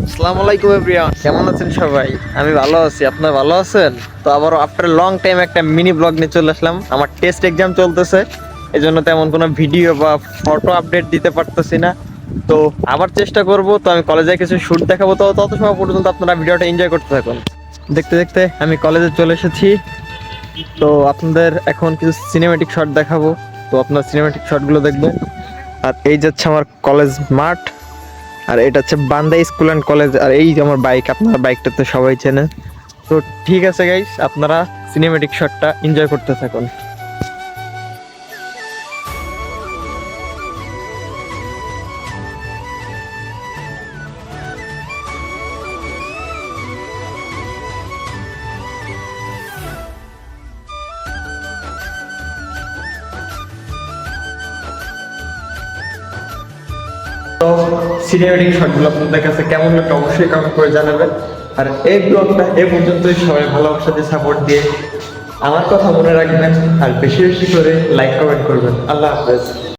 আসসালামু আলাইকুম এভরিওয়ান, কেমন আছেন সবাই? আমি ভালো আছি, আপনারা ভালো আছেন? তো আবারও আফটার লং টাইম একটা মিনি ব্লগ নিয়ে চলে আসলাম। আমার টেস্ট এক্সাম চলতেছে, এই জন্য তেমন কোনো ভিডিও বা ফটো আপডেট দিতে পারতেছি না। তো আবার চেষ্টা করব। তো আমি কলেজে কিছু শুট দেখাবো, তো তত সময় পর্যন্ত আপনারা ভিডিওটা এনজয় করতে থাকুন। দেখতে দেখতে আমি কলেজে চলে এসেছি। তো আপনাদের এখন কিছু সিনেমেটিক শট দেখাবো, তো আপনার সিনেমেটিক শটগুলো দেখবেন। আর এই যাচ্ছে আমার কলেজ মাঠ, আর এটা হচ্ছে বান্দা স্কুল অ্যান্ড কলেজ। আর এই যে আমার বাইক, আপনার বাইকটা তো সবাই চেনে। তো ঠিক আছে গাইস, আপনারা সিনেমেটিক শটটা এনজয় করতে থাকুন। তো সিনেমেটিক শটগুলো আপনাদের কাছে কেমন লাগলো অবশ্যই কমেন্ট করে জানাবেন। আর এই ব্লগটা এ পর্যন্তই, সবাই ভালোবাসা দিয়ে সাপোর্ট দিয়ে আমার কথা মনে রাখবেন, আর বেশি বেশি করে লাইক কমেন্ট করবেন। আল্লাহ হাফেজ।